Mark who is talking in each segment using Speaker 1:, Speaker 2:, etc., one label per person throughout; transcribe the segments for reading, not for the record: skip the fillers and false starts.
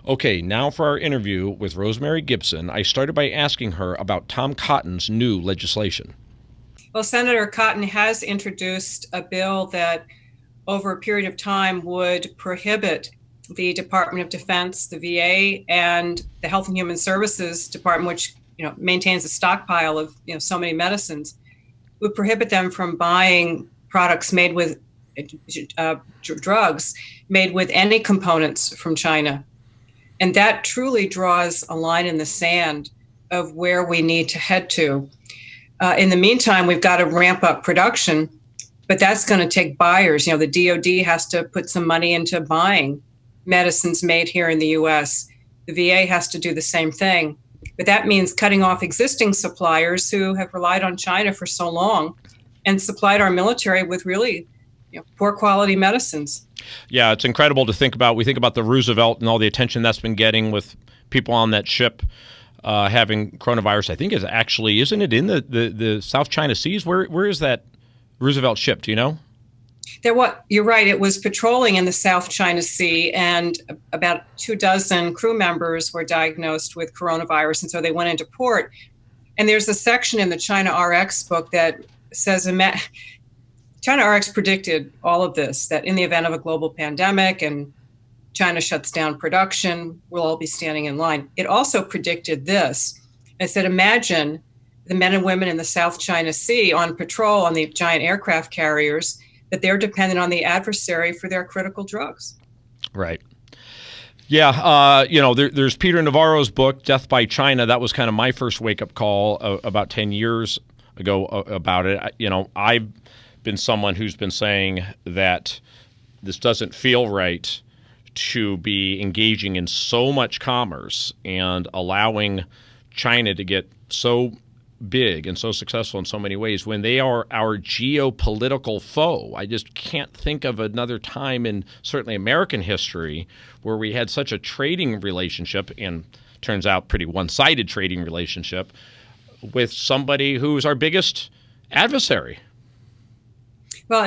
Speaker 1: Okay, now for our interview with Rosemary Gibson. I started by asking her about Tom Cotton's new legislation.
Speaker 2: Well, Senator Cotton has introduced a bill that over a period of time would prohibit the Department of Defense, the VA, and the Health and Human Services Department, which maintains a stockpile of so many medicines, would prohibit them from buying products made with drugs made with any components from China. And that truly draws a line in the sand of where we need to head to. In the meantime, we've got to ramp up production, but that's going to take buyers. The DoD has to put some money into buying medicines made here in the U.S. The VA has to do the same thing. But that means cutting off existing suppliers who have relied on China for so long and supplied our military with really poor quality medicines.
Speaker 1: Yeah, it's incredible to think about. We think about the Roosevelt and all the attention that's been getting with people on that ship having coronavirus. I think is actually, isn't it in the South China Seas? Where is that Roosevelt ship? Do you know?
Speaker 2: You're right. It was patrolling in the South China Sea, and about 24 crew members were diagnosed with coronavirus, and so they went into port. And there's a section in the China RX book that says China RX predicted all of this, that in the event of a global pandemic and China shuts down production, we'll all be standing in line. It also predicted this. It said, imagine the men and women in the South China Sea on patrol on the giant aircraft carriers, that they're dependent on the adversary for their critical drugs.
Speaker 1: Right. Yeah. There's Peter Navarro's book, Death by China. That was kind of my first wake-up call about 10 years ago about it. I've been someone who's been saying that this doesn't feel right to be engaging in so much commerce and allowing China to get so big and so successful in so many ways when they are our geopolitical foe. I just can't think of another time in certainly American history where we had such a trading relationship, and turns out pretty one-sided trading relationship, with somebody who's our biggest adversary.
Speaker 2: Well,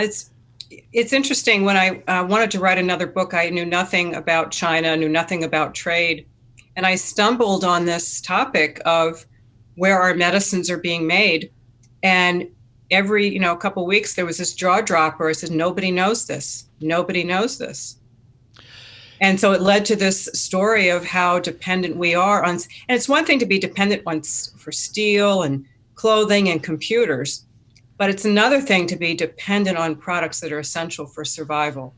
Speaker 2: it's interesting. When I wanted to write another book, I knew nothing about China, knew nothing about trade. And I stumbled on this topic of where our medicines are being made. And every couple of weeks, there was this jaw dropper. I said, nobody knows this. Nobody knows this. And so it led to this story of how dependent we are on. And it's one thing to be dependent on for steel and clothing and computers, but it's another thing to be dependent on products that are essential for survival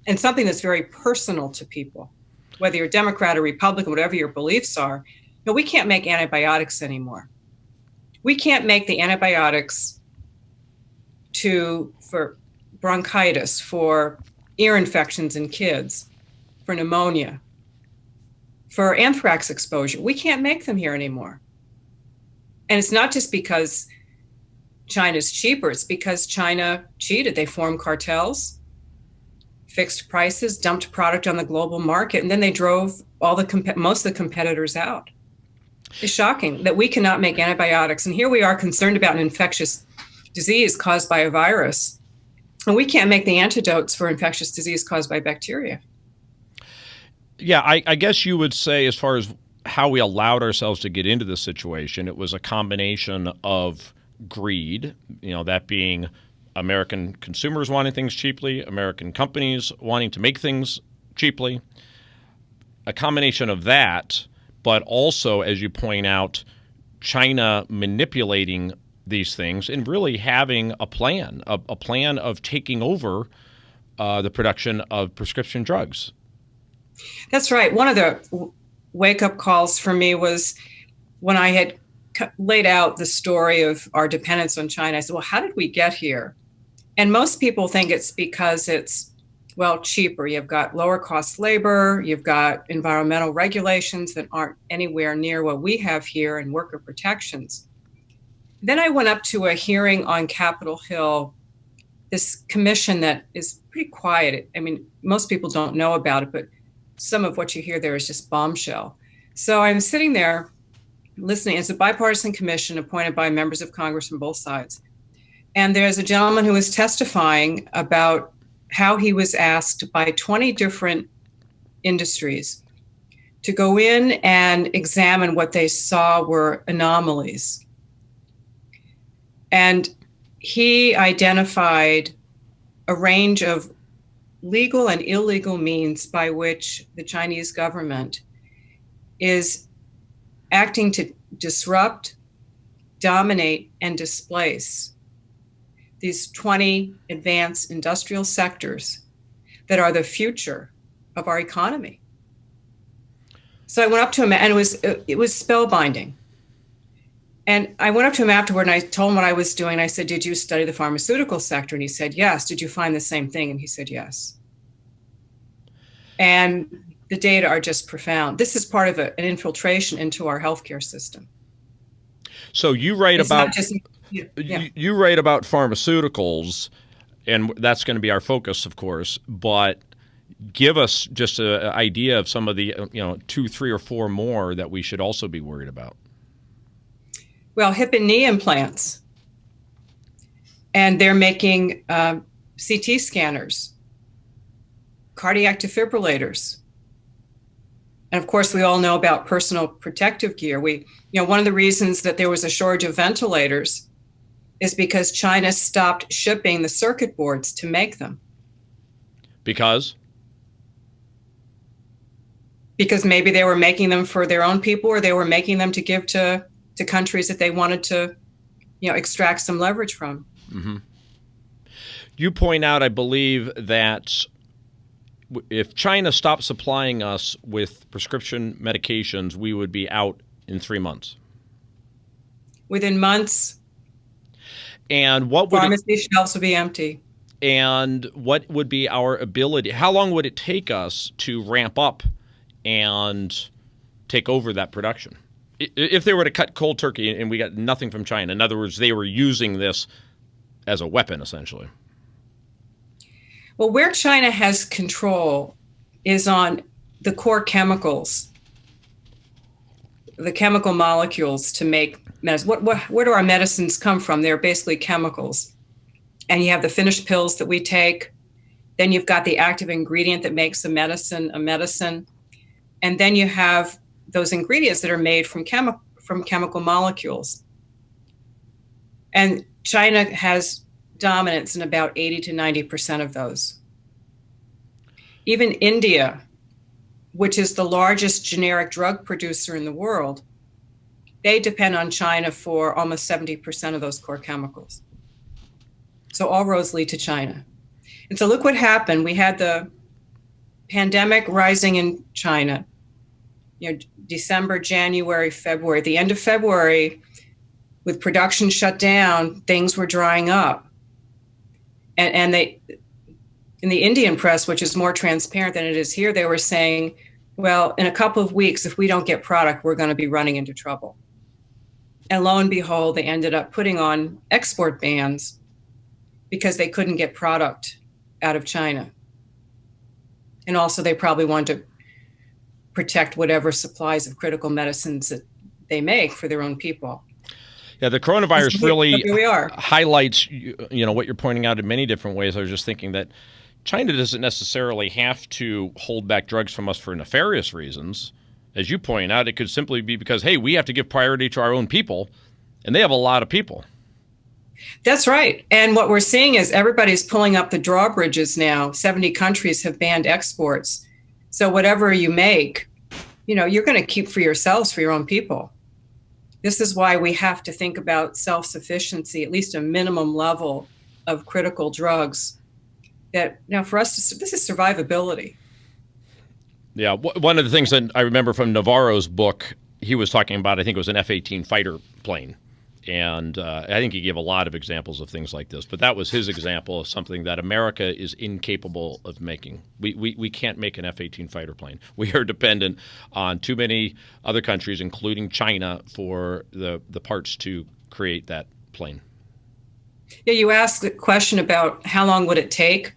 Speaker 2: and something that's very personal to people, whether you're Democrat or Republican, whatever your beliefs are. We can't make antibiotics anymore. We can't make the antibiotics for bronchitis, for ear infections in kids, for pneumonia, for anthrax exposure. We can't make them here anymore. And it's not just because China's cheaper. It's because China cheated. They formed cartels, fixed prices, dumped product on the global market, and then they drove most of the competitors out. It's shocking that we cannot make antibiotics. And here we are concerned about an infectious disease caused by a virus, and we can't make the antidotes for infectious disease caused by bacteria.
Speaker 1: Yeah, I guess you would say, as far as how we allowed ourselves to get into this situation, it was a combination of greed, that being American consumers wanting things cheaply, American companies wanting to make things cheaply, a combination of that, but also, as you point out, China manipulating these things and really having a plan of taking over the production of prescription drugs.
Speaker 2: That's right. One of the wake-up calls for me was when I had laid out the story of our dependence on China. I said, well, how did we get here? And most people think it's because it's, cheaper. You've got lower cost labor, you've got environmental regulations that aren't anywhere near what we have here, and worker protections. Then I went up to a hearing on Capitol Hill, this commission that is pretty quiet. I mean, most people don't know about it, but some of what you hear there is just bombshell. So I'm sitting there listening. It's a bipartisan commission appointed by members of Congress from both sides. And there's a gentleman who was testifying about how he was asked by 20 different industries to go in and examine what they saw were anomalies. And he identified a range of legal and illegal means by which the Chinese government is acting to disrupt, dominate, and displace these 20 advanced industrial sectors that are the future of our economy. So I went up to him, and it was spellbinding. And I went up to him afterward, and I told him what I was doing. I said, "Did you study the pharmaceutical sector?" And he said, "Yes." "Did you find the same thing?" And he said, "Yes." And the data are just profound. This is part of an infiltration into our healthcare system.
Speaker 1: So you write you write about pharmaceuticals, and that's going to be our focus, of course. But give us just an idea of some of the 2, 3, or 4 more that we should also be worried about.
Speaker 2: Well, hip and knee implants, and they're making CT scanners, cardiac defibrillators. And of course, we all know about personal protective gear. One of the reasons that there was a shortage of ventilators is because China stopped shipping the circuit boards to make them.
Speaker 1: Because
Speaker 2: maybe they were making them for their own people, or they were making them to give to countries that they wanted to, extract some leverage from.
Speaker 1: Mm-hmm. You point out, I believe, that if China stopped supplying us with prescription medications, we would be out in 3 months.
Speaker 2: Within months.
Speaker 1: And what would
Speaker 2: pharmacy shelves would be empty.
Speaker 1: And what would be our ability? How long would it take us to ramp up and take over that production? If they were to cut cold turkey and we got nothing from China, in other words, they were using this as a weapon, essentially.
Speaker 2: Well, where China has control is on the core chemicals, the chemical molecules to make medicine. Where do our medicines come from? They're basically chemicals. And you have the finished pills that we take. Then you've got the active ingredient that makes a medicine a medicine. And then you have those ingredients that are made from chemical molecules. And China has dominance in about 80 to 90% of those. Even India, which is the largest generic drug producer in the world, they depend on China for almost 70% of those core chemicals. So all roads lead to China. And so look what happened. We had the pandemic rising in China, December, January, February. At the end of February, with production shut down, things were drying up. And they, in the Indian press, which is more transparent than it is here, they were saying, well, in a couple of weeks, if we don't get product, we're going to be running into trouble. And lo and behold, they ended up putting on export bans because they couldn't get product out of China. And also they probably wanted to protect whatever supplies of critical medicines that they make for their own people.
Speaker 1: Yeah, the coronavirus really
Speaker 2: here we are.
Speaker 1: Highlights what you're pointing out in many different ways. I was just thinking that China doesn't necessarily have to hold back drugs from us for nefarious reasons. As you point out, it could simply be because, hey, we have to give priority to our own people, and they have a lot of people.
Speaker 2: That's right. And what we're seeing is everybody's pulling up the drawbridges now. 70 countries have banned exports. So whatever you make, you're going to keep for yourselves, for your own people. This is why we have to think about self-sufficiency, at least a minimum level of critical drugs. That now for us, this is survivability.
Speaker 1: Yeah, one of the things that I remember from Navarro's book, he was talking about, I think it was an F-18 fighter plane. And I think he gave a lot of examples of things like this. But that was his example of something that America is incapable of making. We can't make an F-18 fighter plane. We are dependent on too many other countries, including China, for the parts to create that plane.
Speaker 2: Yeah, you asked the question about how long would it take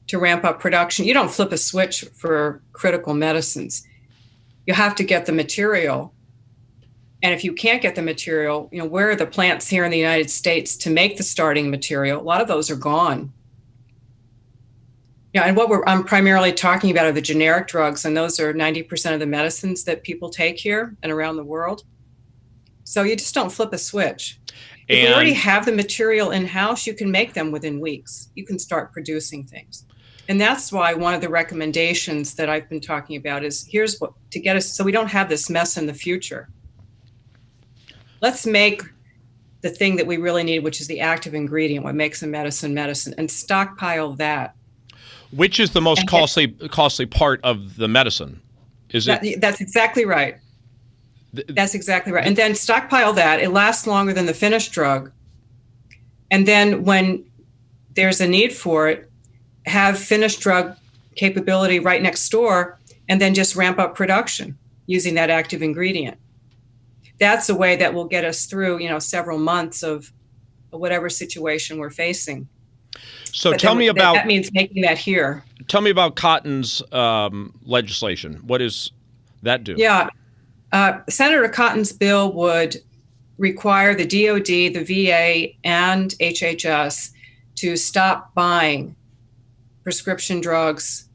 Speaker 2: to ramp up production. You don't flip a switch for critical medicines. You have to get the material. And if you can't get the material, where are the plants here in the United States to make the starting material? A lot of those are gone. Yeah, and I'm primarily talking about are the generic drugs, and those are 90% of the medicines that people take here and around the world. So you just don't flip a switch. If we already have the material in-house, you can make them within weeks. You can start producing things. And that's why one of the recommendations that I've been talking about is here's what to get us so we don't have this mess in the future. Let's make the thing that we really need, which is the active ingredient, what makes a medicine, and stockpile that.
Speaker 1: Which is the most costly part of the medicine? Is it?
Speaker 2: That's exactly right. That's exactly right. And then stockpile that. It lasts longer than the finished drug. And then when there's a need for it, have finished drug capability right next door, and then just ramp up production using that active ingredient. That's a way that will get us through, several months of whatever situation we're facing.
Speaker 1: So tell me about
Speaker 2: that means making that here.
Speaker 1: Tell me about Cotton's legislation. What does that do?
Speaker 2: Yeah, Senator Cotton's bill would require the DoD, the VA, and HHS to stop buying prescription drugs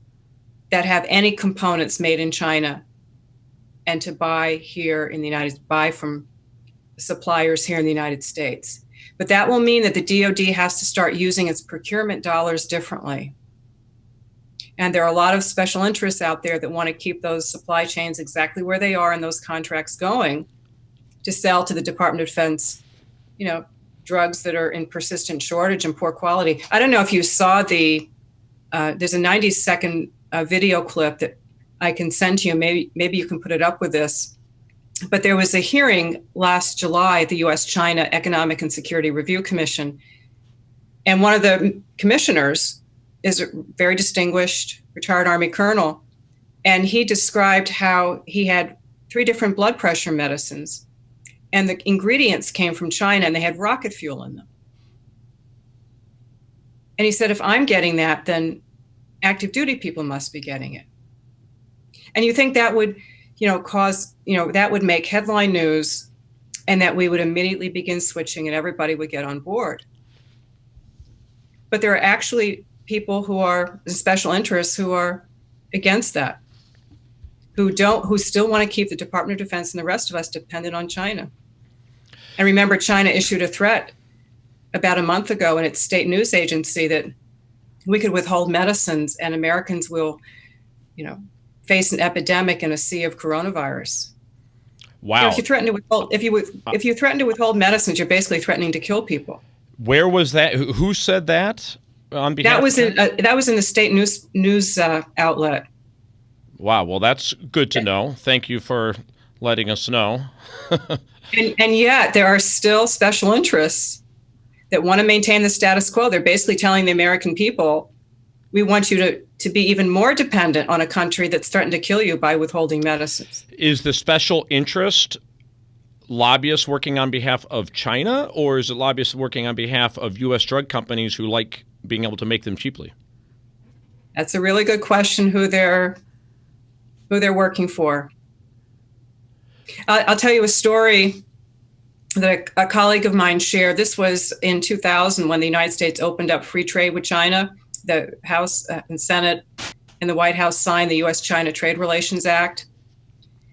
Speaker 2: that have any components made in China, and to buy here in the buy from suppliers here in the United States. But that will mean that the DoD has to start using its procurement dollars differently. And there are a lot of special interests out there that want to keep those supply chains exactly where they are and those contracts going to sell to the Department of Defense, drugs that are in persistent shortage and poor quality. I don't know if you saw there's a 90-second video clip that I can send to you. Maybe you can put it up with this. But there was a hearing last July at the U.S.-China Economic and Security Review Commission. And one of the commissioners is a very distinguished retired Army colonel. And he described how he had 3 different blood pressure medicines. And the ingredients came from China, and they had rocket fuel in them. And he said, if I'm getting that, then active duty people must be getting it. And you think that would that would make headline news, and that we would immediately begin switching and everybody would get on board. But there are actually people who are special interests who are against that, who still want to keep the Department of Defense and the rest of us dependent on China. And remember, China issued a threat about a month ago in its state news agency that we could withhold medicines and Americans will, face an epidemic in a sea of coronavirus.
Speaker 1: Wow!
Speaker 2: If you threaten to withhold medicines, you're basically threatening to kill people.
Speaker 1: Where was that? Who said that on behalf?
Speaker 2: That was in the state news outlet.
Speaker 1: Wow. Well, that's good to know. Thank you for letting us know.
Speaker 2: and yet there are still special interests that want to maintain the status quo. They're basically telling the American people, we want you to be even more dependent on a country that's threatened to kill you by withholding medicines.
Speaker 1: Is the special interest lobbyists working on behalf of China, or is it lobbyists working on behalf of U.S. drug companies who like being able to make them cheaply?
Speaker 2: That's a really good question, who they're working for. I'll tell you a story that a colleague of mine shared. This was in 2000 when the United States opened up free trade with China. The House and Senate and the White House signed the U.S.-China Trade Relations Act.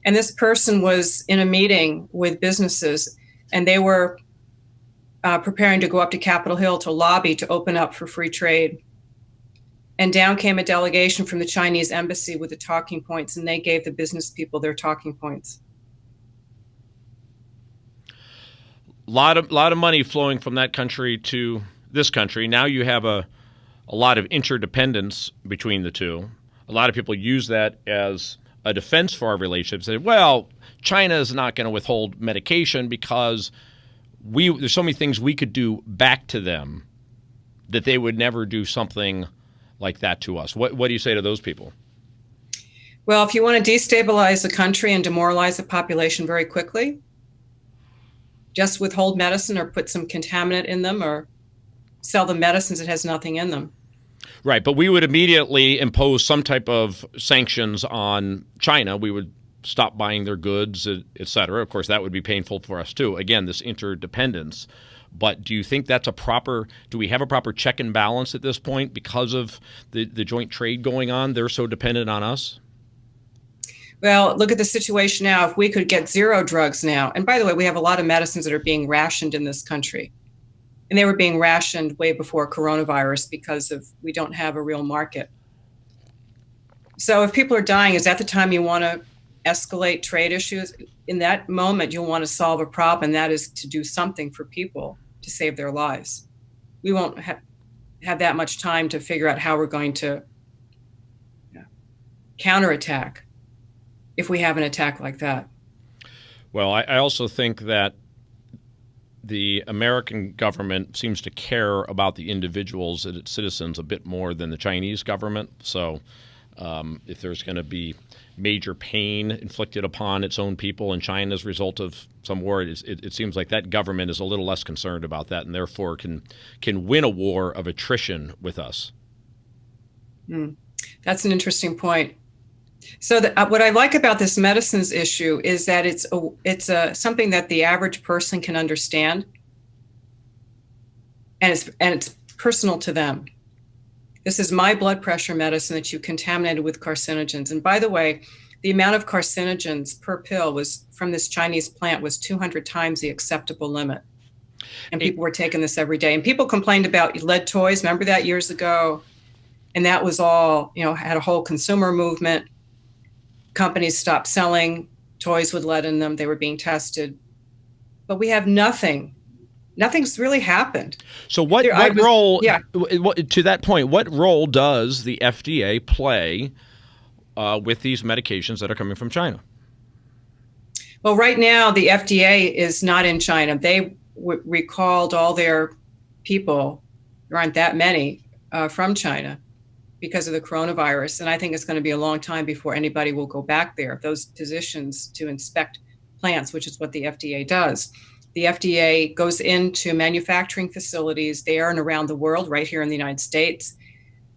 Speaker 2: And this person was in a meeting with businesses, and they were preparing to go up to Capitol Hill to lobby to open up for free trade. And down came a delegation from the Chinese embassy with the talking points, and they gave the business people their talking points.
Speaker 1: Lot of money flowing from that country to this country. Now you have a lot of interdependence between the two. A lot of people use that as a defense for our relationship. Say, well, China is not going to withhold medication because there's so many things we could do back to them that they would never do something like that to us. What do you say to those people?
Speaker 2: Well, if you want to destabilize a country and demoralize the population very quickly, just withhold medicine or put some contaminant in them or sell the medicines that has nothing in them.
Speaker 1: Right, but we would immediately impose some type of sanctions on China. We would stop buying their goods, et cetera. Of course, that would be painful for us too. Again, this interdependence. But do you think that's do we have a proper check and balance at this point because of the joint trade going on? They're so dependent on us?
Speaker 2: Well, look at the situation now. If we could get zero drugs now, and by the way, we have a lot of medicines that are being rationed in this country. And they were being rationed way before coronavirus because we don't have a real market. So if people are dying, is that the time you want to escalate trade issues? In that moment, you'll want to solve a problem, and that is to do something for people to save their lives. We won't have that much time to figure out how we're going to counterattack if we have an attack like that.
Speaker 1: Well, I also think that the American government seems to care about the individuals and its citizens a bit more than the Chinese government. So if there's going to be major pain inflicted upon its own people in China as a result of some war, it seems like that government is a little less concerned about that and therefore can win a war of attrition with us.
Speaker 2: That's an interesting point. So what I like about this medicines issue is that it's something that the average person can understand, and it's personal to them. This is my blood pressure medicine that you contaminated with carcinogens. And by the way, the amount of carcinogens per pill was from this Chinese plant was 200 times the acceptable limit. And people were taking this every day. And people complained about lead toys. Remember that years ago? And that was all, had a whole consumer movement. Companies stopped selling toys with lead in them. They were being tested. But we have nothing. Nothing's really happened.
Speaker 1: So to that point, what role does the FDA play with these medications that are coming from China?
Speaker 2: Well, right now, the FDA is not in China. They recalled all their people, there aren't that many, from China because of the coronavirus. And I think it's going to be a long time before anybody will go back there. Those positions to inspect plants, which is what the FDA does. The FDA goes into manufacturing facilities there and around the world, right here in the United States,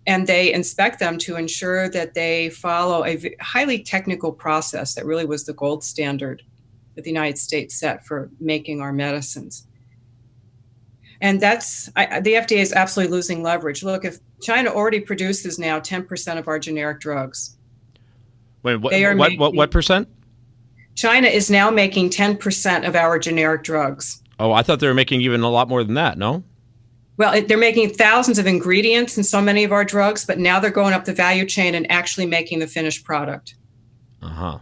Speaker 2: and they inspect them to ensure that they follow a highly technical process that really was the gold standard that the United States set for making our medicines. And the FDA is absolutely losing leverage. Look, if China already produces now 10% of our generic drugs.
Speaker 1: Wait, what percent?
Speaker 2: China is now making 10% of our generic drugs.
Speaker 1: Oh, I thought they were making even a lot more than that, no?
Speaker 2: Well, they're making thousands of ingredients in so many of our drugs, but now they're going up the value chain and actually making the finished product.
Speaker 1: Uh-huh.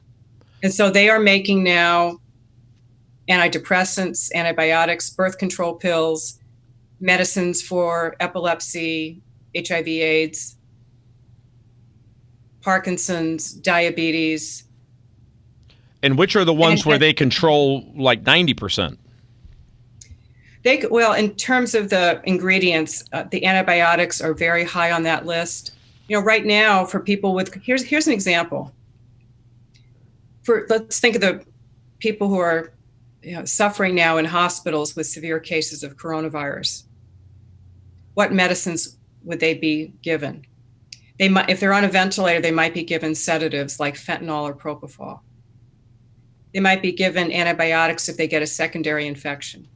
Speaker 2: And so they are making now antidepressants, antibiotics, birth control pills, medicines for epilepsy, HIV/AIDS, Parkinson's, diabetes.
Speaker 1: And which are the ones where they control like 90%?
Speaker 2: In terms of the ingredients, the antibiotics are very high on that list. Right now for people with, here's an example. Let's think of the people who are suffering now in hospitals with severe cases of coronavirus. What medicines would they be given? If they're on a ventilator, they might be given sedatives like fentanyl or propofol. They might be given antibiotics if they get a secondary infection.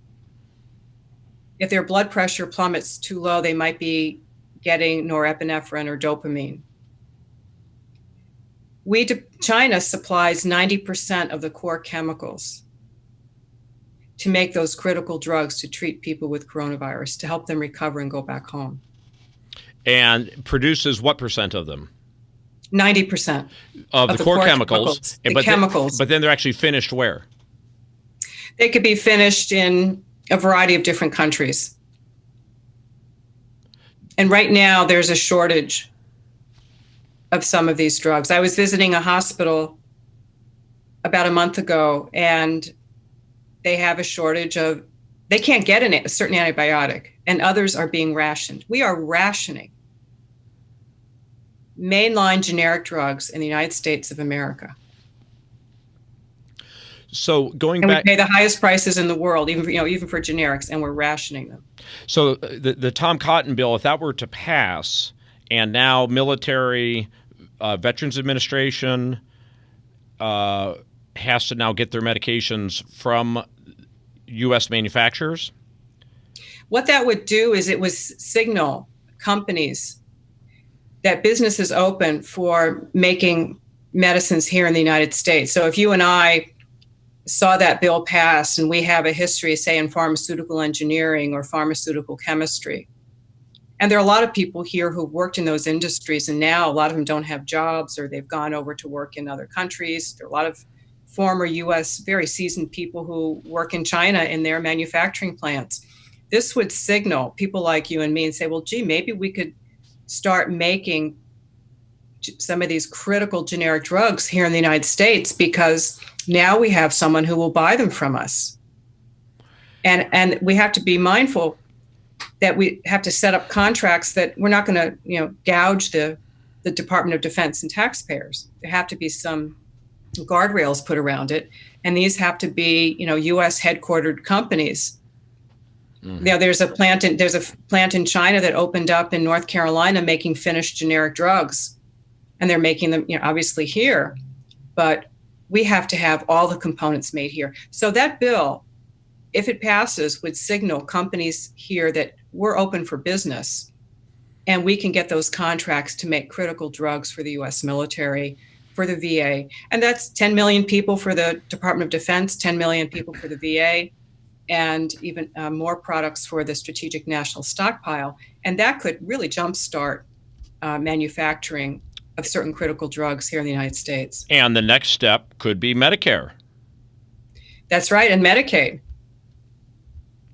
Speaker 2: If their blood pressure plummets too low, they might be getting norepinephrine or dopamine. China supplies 90% of the core chemicals to make those critical drugs to treat people with coronavirus, to help them recover and go back home.
Speaker 1: And produces what percent of them?
Speaker 2: 90%
Speaker 1: of the core chemicals.
Speaker 2: Chemicals.
Speaker 1: But then they're actually finished where?
Speaker 2: They could be finished in a variety of different countries. And right now there's a shortage of some of these drugs. I was visiting a hospital about a month ago, and they have a shortage of, they can't get a certain antibiotic, and others are being rationed. We are rationing mainline generic drugs in the United States of America.
Speaker 1: So going
Speaker 2: and
Speaker 1: back,
Speaker 2: we pay the highest prices in the world, even for generics, and we're rationing them.
Speaker 1: So the Tom Cotton bill, if that were to pass, and now military, Veterans Administration has to now get their medications from U.S. manufacturers.
Speaker 2: What that would do is it would signal companies that business is open for making medicines here in the United States. So if you and I saw that bill pass and we have a history, say, in pharmaceutical engineering or pharmaceutical chemistry, and there are a lot of people here who worked in those industries, and now a lot of them don't have jobs or they've gone over to work in other countries. There are a lot of former U.S. very seasoned people who work in China in their manufacturing plants. This would signal people like you and me and say, well, gee, maybe we could start making some of these critical generic drugs here in the United States, because now we have someone who will buy them from us. And we have to be mindful that we have to set up contracts that we're not going to, gouge the Department of Defense and taxpayers. There have to be some guardrails put around it. And these have to be, U.S. headquartered companies. Mm-hmm. There's a plant in China that opened up in North Carolina making finished generic drugs. And they're making them, obviously here. But we have to have all the components made here. So that bill, if it passes, would signal companies here that we're open for business and we can get those contracts to make critical drugs for the U.S. military, for the VA. And that's 10 million people for the Department of Defense, 10 million people for the VA, and even more products for the Strategic National Stockpile. And that could really jumpstart manufacturing of certain critical drugs here in the United States.
Speaker 1: And the next step could be Medicare.
Speaker 2: That's right, and Medicaid.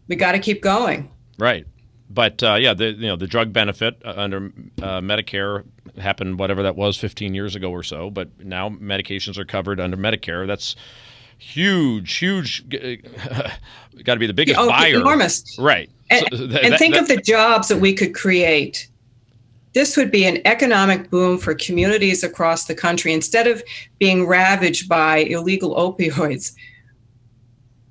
Speaker 2: We got to keep going.
Speaker 1: Right. But the drug benefit under Medicare happened, whatever that was, 15 years ago or so. But now medications are covered under Medicare. That's huge. Got to be the biggest buyer.
Speaker 2: Enormous.
Speaker 1: Right.
Speaker 2: And think of the jobs that we could create. This would be an economic boom for communities across the country. Instead of being ravaged by illegal opioids,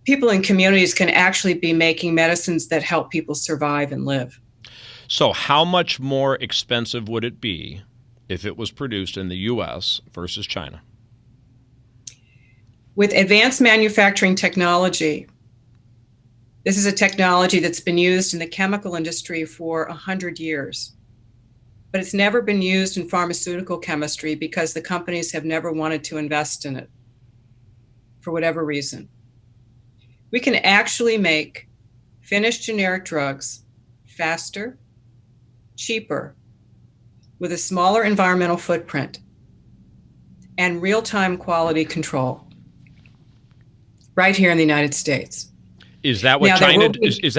Speaker 2: people in communities can actually be making medicines that help people survive and live.
Speaker 1: So how much more expensive would it be if it was produced in the U.S. versus China?
Speaker 2: With advanced manufacturing technology, this is a technology that's been used in the chemical industry for 100 years. But it's never been used in pharmaceutical chemistry because the companies have never wanted to invest in it for whatever reason. We can actually make finished generic drugs faster, cheaper, with a smaller environmental footprint, and real-time quality control right here in the United States.
Speaker 1: Is that what China is?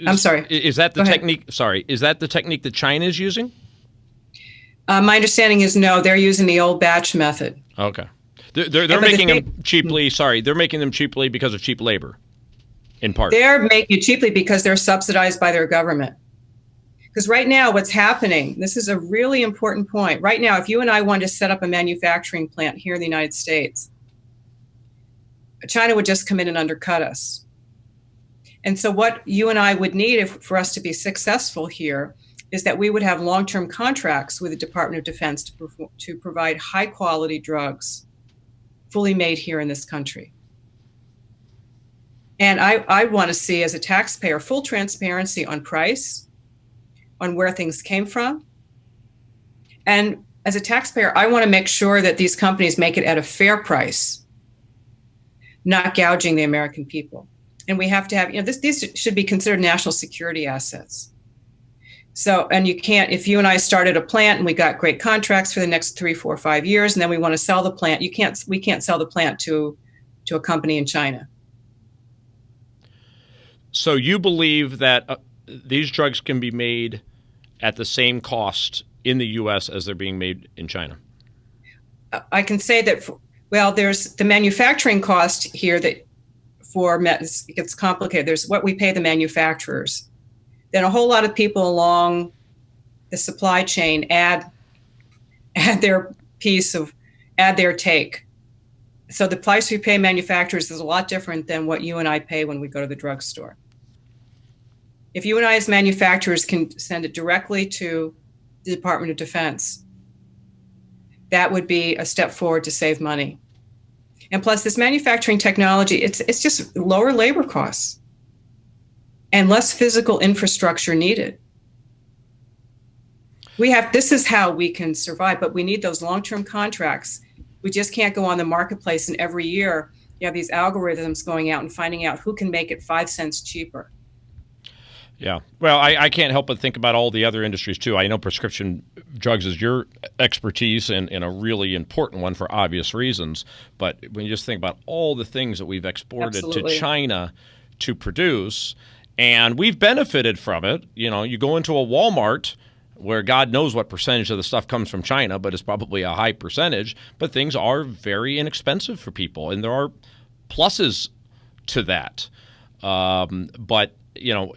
Speaker 2: I'm sorry.
Speaker 1: Is that the technique? Sorry, is that the technique that China is using?
Speaker 2: My understanding is no. They're using the old batch method.
Speaker 1: Okay. They're making them cheaply. Sorry, they're making them cheaply because of cheap labor, in part.
Speaker 2: They're making it cheaply because they're subsidized by their government. Because right now, what's happening, this is a really important point. Right now, if you and I wanted to set up a manufacturing plant here in the United States, China would just come in and undercut us. And so what you and I would need for us to be successful here is that we would have long-term contracts with the Department of Defense to provide high-quality drugs fully made here in this country. And I want to see, as a taxpayer, full transparency on price, on where things came from. And as a taxpayer, I want to make sure that these companies make it at a fair price, not gouging the American people. And we have to have, these should be considered national security assets. So, and you can't, if you and I started a plant and we got great contracts for the next 3, 4, 5 years, and then we want to sell the plant, we can't sell the plant to a company in China.
Speaker 1: So you believe that these drugs can be made at the same cost in the U.S. as they're being made in China?
Speaker 2: I can say that, there's the manufacturing cost here that it gets complicated. There's what we pay the manufacturers. Then a whole lot of people along the supply chain add their take. So the price we pay manufacturers is a lot different than what you and I pay when we go to the drugstore. If you and I as manufacturers can send it directly to the Department of Defense, that would be a step forward to save money. And plus this manufacturing technology, it's just lower labor costs. and less physical infrastructure needed. This is how we can survive, but we need those long-term contracts. We just can't go on the marketplace and every year you have these algorithms going out and finding out who can make it 5 cents cheaper.
Speaker 1: Yeah. Well, I can't help but think about all the other industries too. I know prescription drugs is your expertise and a really important one for obvious reasons. But when you just think about all the things that we've exported
Speaker 2: Absolutely.
Speaker 1: to China to produce, and we've benefited from it. You know, you go into a Walmart where God knows what percentage of the stuff comes from China, but it's probably a high percentage. But things are very inexpensive for people, and there are pluses to that. But, you know,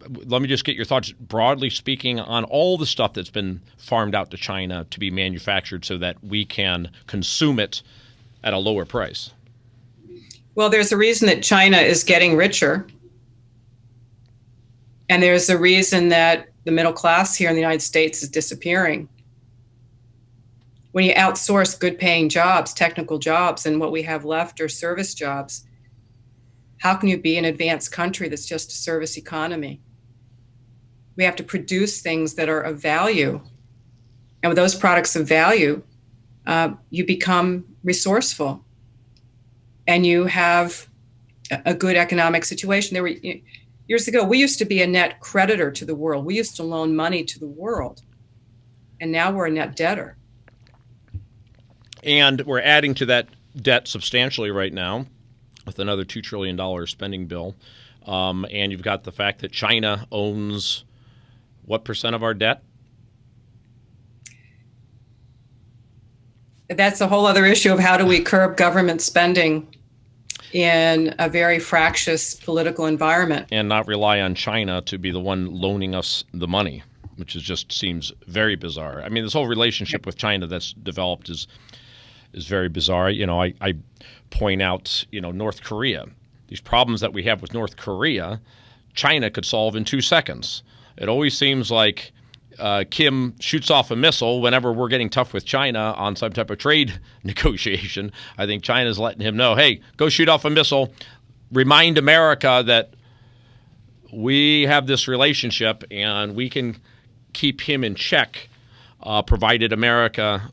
Speaker 1: let me just get your thoughts, broadly speaking, on all the stuff that's been farmed out to China to be manufactured so that we can consume it at a lower price.
Speaker 2: Well, there's a reason that China is getting richer. And there's a reason that the middle class here in the United States is disappearing. When you outsource good paying jobs, technical jobs, and what we have left are service jobs, how can you be an advanced country that's just a service economy? We have to produce things that are of value. And with those products of value, you become resourceful and you have a good economic situation. Years ago, we used to be a net creditor to the world. We used to loan money to the world. And now we're a net debtor.
Speaker 1: And we're adding to that debt substantially right now with another $2 trillion spending bill. And you've got the fact that China owns what percent of our debt?
Speaker 2: That's a whole other issue of how do we curb government spending in a very fractious political environment.
Speaker 1: And not rely on China to be the one loaning us the money, which just seems very bizarre. I mean, this whole relationship with China that's developed is very bizarre. You know, I point out, you know, North Korea. These problems that we have with North Korea, China could solve in 2 seconds. It always seems like Kim shoots off a missile whenever we're getting tough with China on some type of trade negotiation. I think China's letting him know, hey, go shoot off a missile. Remind America that we have this relationship and we can keep him in check, provided America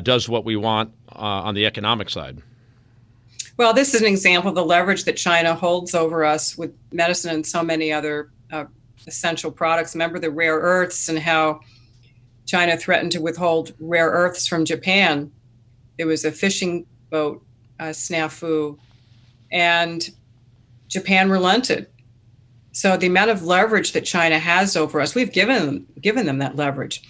Speaker 1: does what we want on the economic side.
Speaker 2: Well, this is an example of the leverage that China holds over us with medicine and so many other essential products. Remember the rare earths and how China threatened to withhold rare earths from Japan. There was a fishing boat snafu, and Japan relented. So the amount of leverage that China has over us, we've given them that leverage.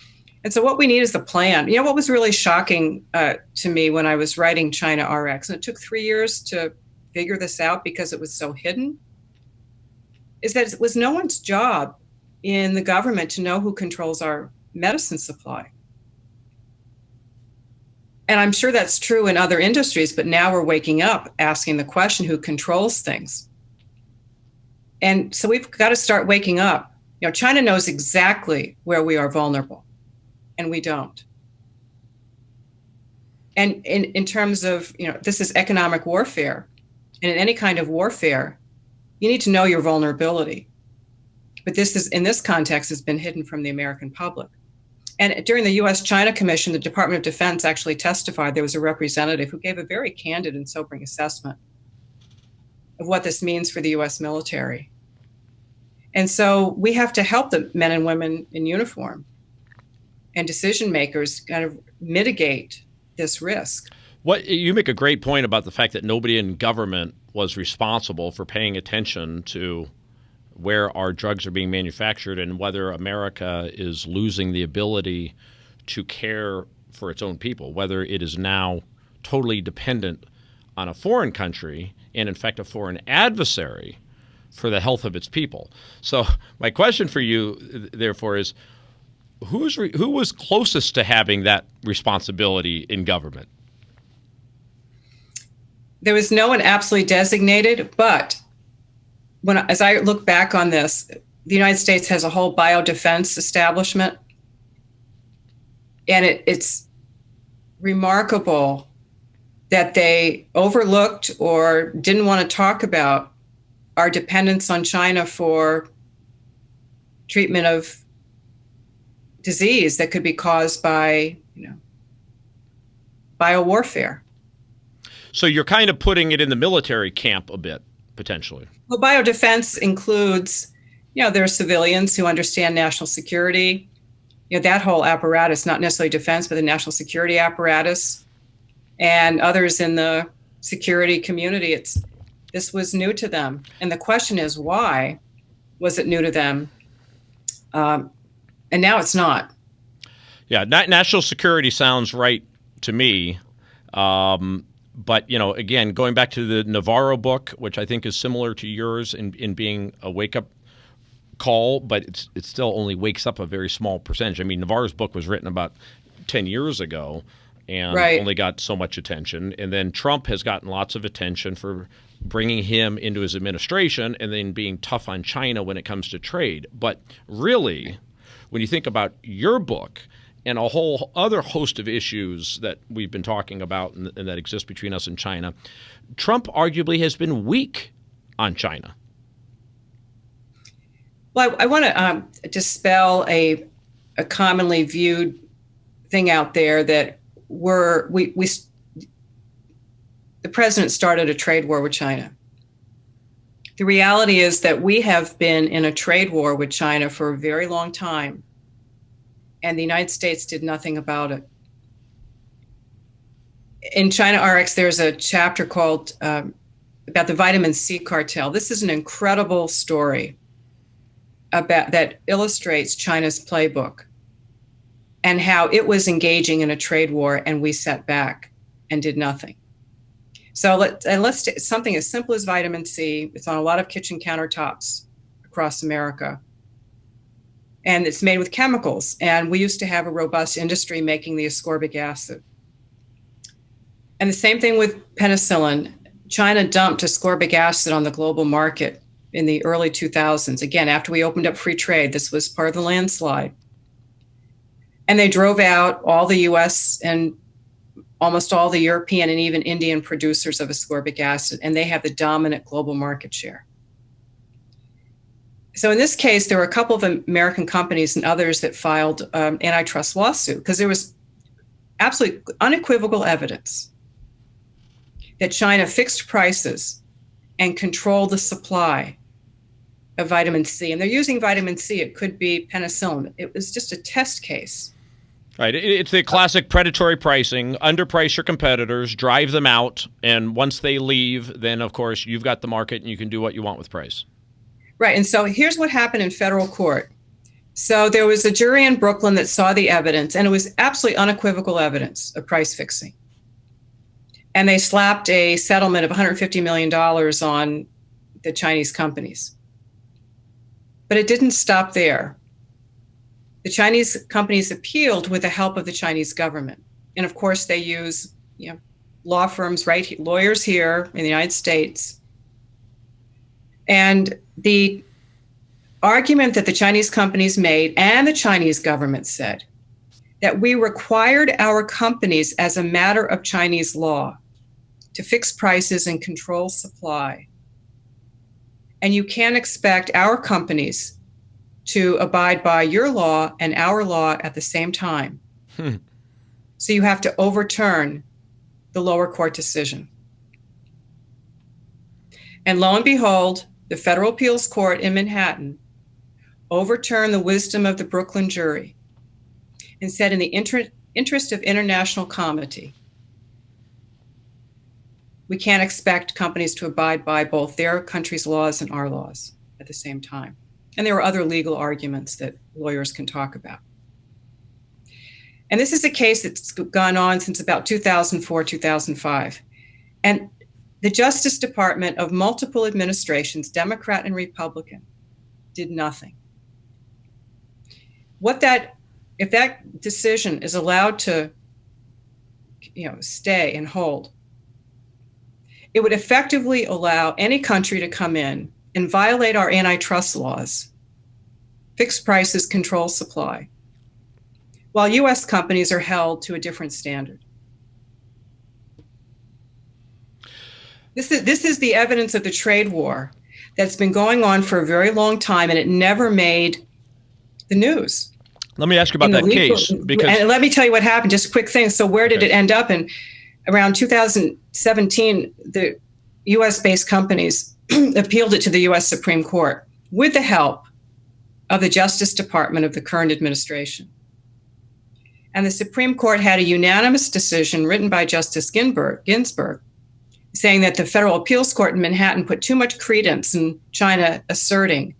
Speaker 2: And so what we need is the plan. You know, what was really shocking to me when I was writing China RX, and it took 3 years to figure this out because it was so hidden, is that it was no one's job in the government to know who controls our medicine supply. And I'm sure that's true in other industries, but now we're waking up asking the question, who controls things? And so we've got to start waking up. You know, China knows exactly where we are vulnerable, and we don't. And in terms of, you know, this is economic warfare. And in any kind of warfare, you need to know your vulnerability. But this is, in this context, has been hidden from the American public. And during the U.S.-China Commission, the Department of Defense actually testified. There was a representative who gave a very candid and sobering assessment of what this means for the U.S. military. And so we have to help the men and women in uniform and decision makers kind of mitigate this risk.
Speaker 1: You make a great point about the fact that nobody in government was responsible for paying attention to where our drugs are being manufactured and whether America is losing the ability to care for its own people, whether it is now totally dependent on a foreign country and, in fact, a foreign adversary for the health of its people. So my question for you, therefore, is who was closest to having that responsibility in government?
Speaker 2: There was no one absolutely designated, but as I look back on this, the United States has a whole biodefense establishment, and it's remarkable that they overlooked or didn't want to talk about our dependence on China for treatment of disease that could be caused by, biowarfare.
Speaker 1: So you're kind of putting it in the military camp a bit, potentially.
Speaker 2: Well, biodefense includes, there are civilians who understand national security, that whole apparatus, not necessarily defense, but the national security apparatus, and others in the security community. This was new to them. And the question is, why was it new to them? And now it's not.
Speaker 1: Yeah, national security sounds right to me. But, again, going back to the Navarro book, which I think is similar to yours in being a wake-up call, but it still only wakes up a very small percentage. I mean, Navarro's book was written about 10 years ago and only got so much attention. And then Trump has gotten lots of attention for bringing him into his administration and then being tough on China when it comes to trade. But really, when you think about your book and a whole other host of issues that we've been talking about and that exist between us and China, Trump arguably has been weak on China.
Speaker 2: Well, I want to dispel a commonly viewed thing out there that the president started a trade war with China. The reality is that we have been in a trade war with China for a very long time, and the United States did nothing about it. In China RX, there's a chapter called about the vitamin C cartel. This is an incredible story that illustrates China's playbook and how it was engaging in a trade war, and we sat back and did nothing. So let's take something as simple as vitamin C. It's on a lot of kitchen countertops across America. And it's made with chemicals. And we used to have a robust industry making the ascorbic acid. And the same thing with penicillin. China dumped ascorbic acid on the global market in the early 2000s. Again, after we opened up free trade, this was part of the landslide. And they drove out all the US and almost all the European and even Indian producers of ascorbic acid, and they have the dominant global market share. So in this case, there were a couple of American companies and others that filed antitrust lawsuit because there was absolutely unequivocal evidence that China fixed prices and controlled the supply of vitamin C. And they're using vitamin C. It could be penicillin. It was just a test case.
Speaker 1: Right. It's the classic predatory pricing. Underprice your competitors, drive them out, and once they leave, then, of course, you've got the market and you can do what you want with price.
Speaker 2: Right. And so here's what happened in federal court. So there was a jury in Brooklyn that saw the evidence, and it was absolutely unequivocal evidence of price fixing. And they slapped a settlement of $150 million on the Chinese companies. But it didn't stop there. The Chinese companies appealed with the help of the Chinese government. And of course, they use law firms, lawyers here in the United States. And the argument that the Chinese companies made and the Chinese government said that we required our companies as a matter of Chinese law to fix prices and control supply. And you can't expect our companies to abide by your law and our law at the same time. So you have to overturn the lower court decision. And lo and behold, the Federal Appeals Court in Manhattan overturned the wisdom of the Brooklyn jury and said, in the interest of international comity, we can't expect companies to abide by both their country's laws and our laws at the same time. And there are other legal arguments that lawyers can talk about. And this is a case that's gone on since about 2004, 2005. And the Justice Department of multiple administrations, Democrat and Republican, did nothing. If that decision is allowed to stay and hold, it would effectively allow any country to come in and violate our antitrust laws, fix prices, control supply, while U.S. companies are held to a different standard. This is the evidence of the trade war. that's been going on for a very long time, and it never made the news.
Speaker 1: Let me ask you about that case.
Speaker 2: And let me tell you what happened, just a quick thing. So where did it end up? In around 2017, the U.S.-based companies appealed it to the U.S. Supreme Court with the help of the Justice Department of the current administration. And the Supreme Court had a unanimous decision written by Justice Ginsburg saying that the Federal Appeals Court in Manhattan put too much credence in China asserting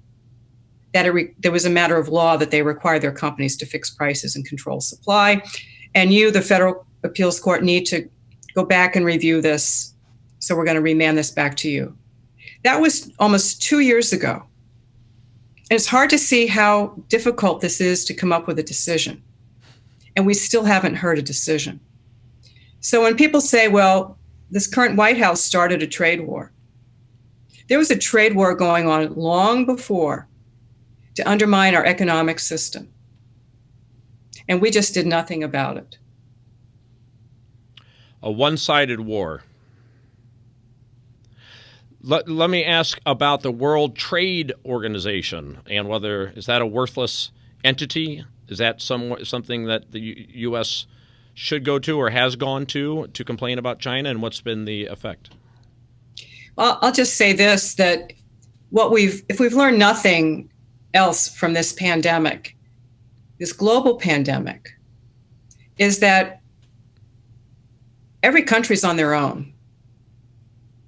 Speaker 2: that there was a matter of law that they required their companies to fix prices and control supply. And you, the Federal Appeals Court, need to go back and review this. So we're going to remand this back to you. That was almost 2 years ago. And it's hard to see how difficult this is to come up with a decision. And we still haven't heard a decision. So when people say, well, this current White House started a trade war, there was a trade war going on long before to undermine our economic system. And we just did nothing about it.
Speaker 1: A one-sided war. Let me ask about the World Trade Organization and whether, is that a worthless entity? Is that something that the U.S. should go to or has gone to complain about China, and what's been the effect?
Speaker 2: Well, I'll just say this, that if we've learned nothing else from this pandemic, this global pandemic, is that every country's on their own.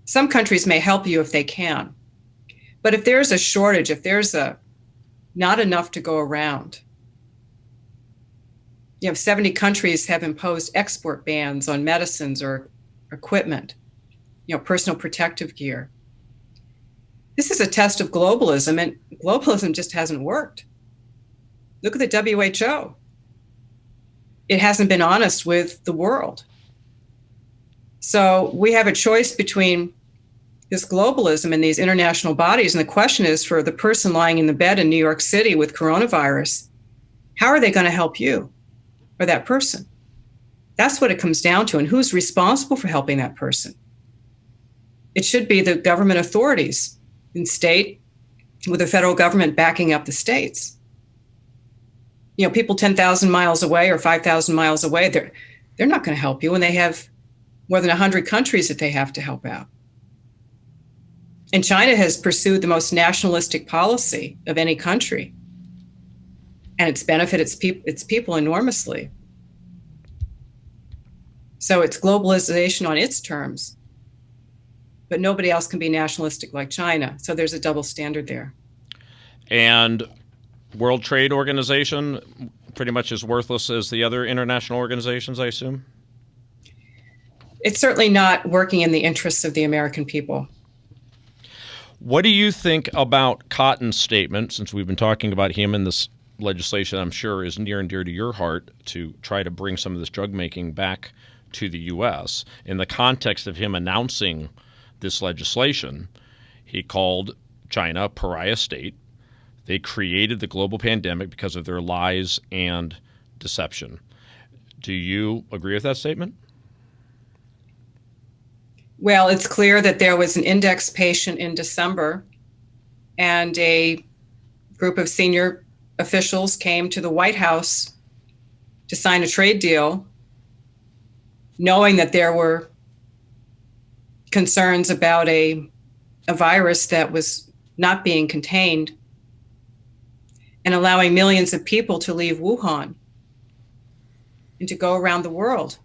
Speaker 2: Some countries may help you if they can, but if there's a shortage, if there's not enough to go around, 70 countries have imposed export bans on medicines or equipment, personal protective gear. This is a test of globalism, and globalism just hasn't worked. Look at the WHO. It hasn't been honest with the world. So we have a choice between this globalism and these international bodies. And the question is, for the person lying in the bed in New York City with coronavirus, how are they going to help you or that person? That's what it comes down to. And who's responsible for helping that person? It should be the government authorities in state, with the federal government backing up the states. People 10,000 miles away or 5,000 miles away, they're not going to help you when they have more than 100 countries that they have to help out. And China has pursued the most nationalistic policy of any country, and it's benefited its people enormously. So it's globalization on its terms, but nobody else can be nationalistic like China. So there's a double standard there. And
Speaker 1: World Trade Organization pretty much as worthless as the other international organizations, I assume?
Speaker 2: It's certainly not working in the interests of the American people.
Speaker 1: What do you think about Cotton's statement, since we've been talking about him and this legislation I'm sure is near and dear to your heart, to try to bring some of this drug making back to the U.S. In the context of him announcing this legislation, he called China a pariah state. They created the global pandemic because of their lies and deception. Do you agree with that statement?
Speaker 2: Well, it's clear that there was an index patient in December, and a group of senior officials came to the White House to sign a trade deal, knowing that there were concerns about a virus that was not being contained and allowing millions of people to leave Wuhan and to go around the world,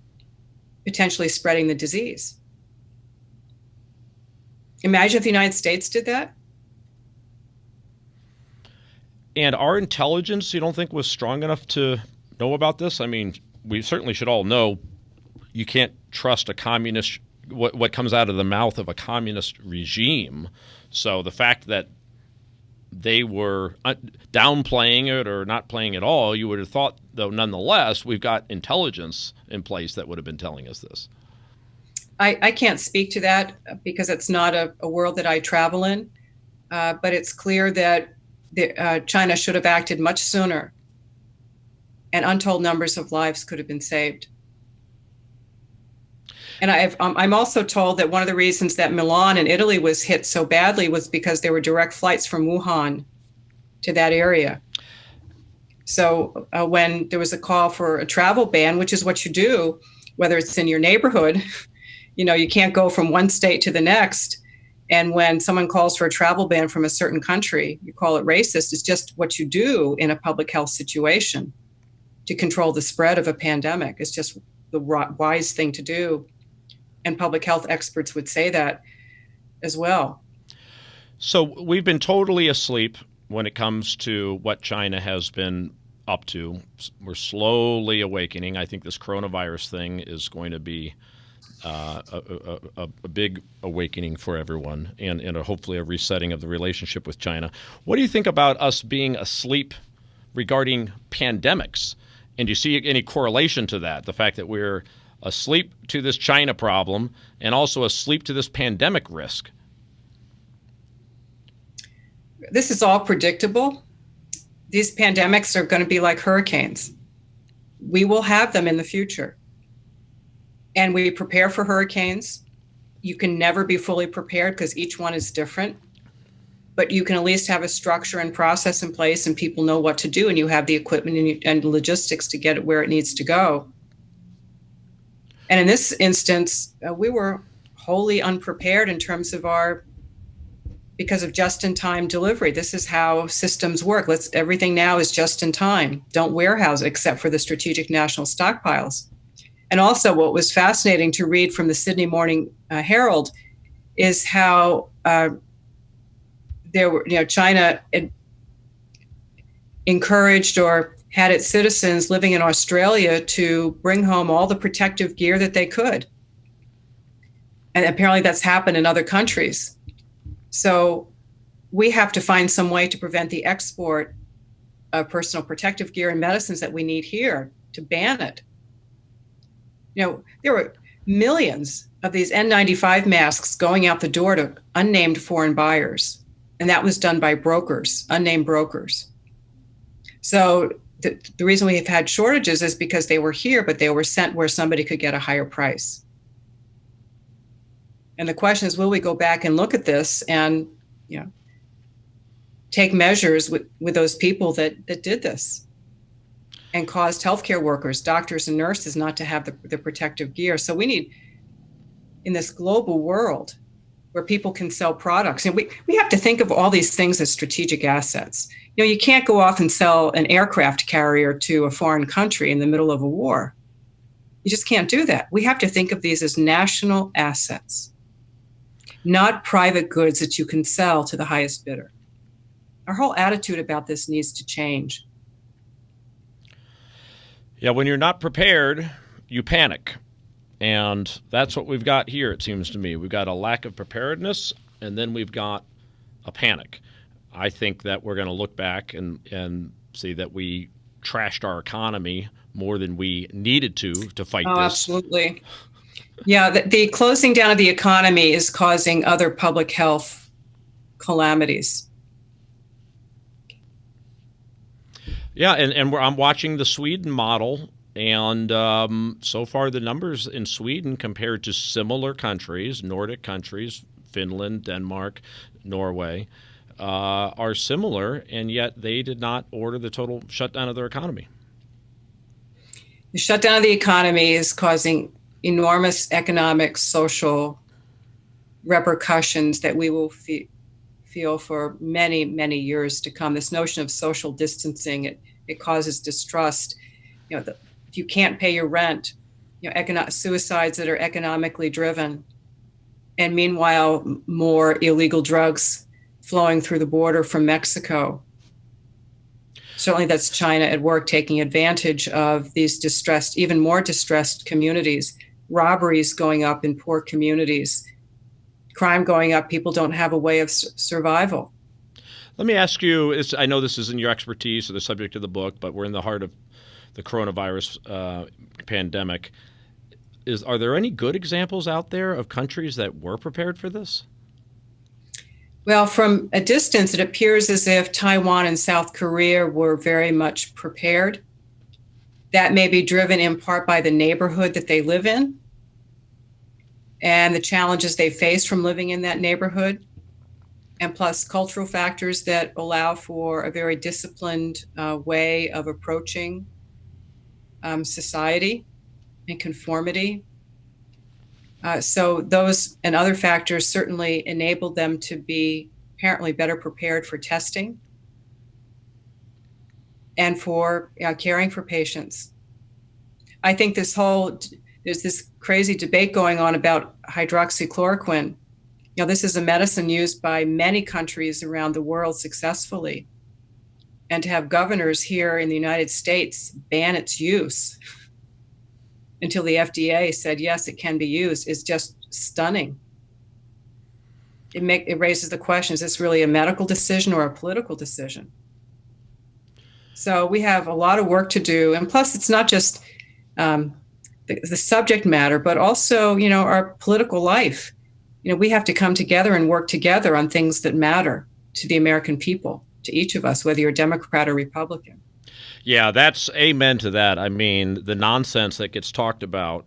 Speaker 2: potentially spreading the disease. Imagine if the United States did that.
Speaker 1: And our intelligence, you don't think, was strong enough to know about this? I mean, we certainly should all know you can't trust a communist, what comes out of the mouth of a communist regime. So the fact that they were downplaying it or not playing at all, you would have thought, though, nonetheless, we've got intelligence in place that would have been telling us this.
Speaker 2: I can't speak to that because it's not a world that I travel in, but it's clear that China should have acted much sooner, and untold numbers of lives could have been saved. And I'm also told that one of the reasons that Milan in Italy was hit so badly was because there were direct flights from Wuhan to that area. So when there was a call for a travel ban, which is what you do, whether it's in your neighborhood, you can't go from one state to the next. And when someone calls for a travel ban from a certain country, you call it racist. It's just what you do in a public health situation to control the spread of a pandemic. It's just the wise thing to do. And public health experts would say that as well.
Speaker 1: So we've been totally asleep when it comes to what China has been up to. We're slowly awakening. I think this coronavirus thing is going to be a big awakening for everyone, and hopefully a resetting of the relationship with China. What do you think about us being asleep regarding pandemics? And do you see any correlation to that, the fact that we're asleep to this China problem and also asleep to this pandemic risk?
Speaker 2: This is all predictable. These pandemics are going to be like hurricanes. We will have them in the future. And we prepare for hurricanes. You can never be fully prepared because each one is different. But you can at least have a structure and process in place, and people know what to do, and you have the equipment and logistics to get it where it needs to go. And in this instance, we were wholly unprepared in terms of because of just-in-time delivery. This is how systems work. Everything now is just in time. Don't warehouse it except for the strategic national stockpiles. And also what was fascinating to read from the Sydney Morning Herald is how China encouraged or had its citizens living in Australia to bring home all the protective gear that they could. And apparently that's happened in other countries. So we have to find some way to prevent the export of personal protective gear and medicines that we need here, to ban it. There were millions of these N95 masks going out the door to unnamed foreign buyers. And that was done by brokers, unnamed brokers. So the reason we have had shortages is because they were here, but they were sent where somebody could get a higher price. And the question is, will we go back and look at this and, take measures with those people that did this and caused healthcare workers, doctors and nurses not to have the protective gear? So we need, in this global world where people can sell products, and we have to think of all these things as strategic assets. You can't go off and sell an aircraft carrier to a foreign country in the middle of a war. You just can't do that. We have to think of these as national assets, not private goods that you can sell to the highest bidder. Our whole attitude about this needs to change.
Speaker 1: Yeah, when you're not prepared, you panic. And that's what we've got here, it seems to me. We've got a lack of preparedness, and then we've got a panic. I think that we're going to look back and see that we trashed our economy more than we needed to fight this.
Speaker 2: Absolutely. Yeah, the closing down of the economy is causing other public health calamities.
Speaker 1: Yeah, and I'm watching the Sweden model, and so far the numbers in Sweden compared to similar countries, Nordic countries, Finland, Denmark, Norway, are similar, and yet they did not order the total shutdown of their economy.
Speaker 2: The shutdown of the economy is causing enormous economic, social repercussions that we will feel for many, many years to come. This notion of social distancing, it causes distrust. If you can't pay your rent, suicides that are economically driven, and meanwhile, more illegal drugs flowing through the border from Mexico. Certainly that's China at work taking advantage of these distressed, even more distressed communities, robberies going up in poor communities, crime going up. People don't have a way of survival.
Speaker 1: Let me ask you, I know this isn't your expertise or the subject of the book, but we're in the heart of the coronavirus pandemic. Are there any good examples out there of countries that were prepared for this?
Speaker 2: Well, from a distance, it appears as if Taiwan and South Korea were very much prepared. That may be driven in part by the neighborhood that they live in. and the challenges they face from living in that neighborhood, and plus cultural factors that allow for a very disciplined way of approaching society and conformity. So those and other factors certainly enabled them to be apparently better prepared for testing and for caring for patients. I think there's this crazy debate going on about hydroxychloroquine. This is a medicine used by many countries around the world successfully. And to have governors here in the United States ban its use until the FDA said, yes, it can be used, is just stunning. It raises the question, is this really a medical decision or a political decision? So we have a lot of work to do. And plus, it's not just the subject matter, but also, our political life. We have to come together and work together on things that matter to the American people, to each of us, whether you're Democrat or Republican.
Speaker 1: Yeah, that's amen to that. I mean, the nonsense that gets talked about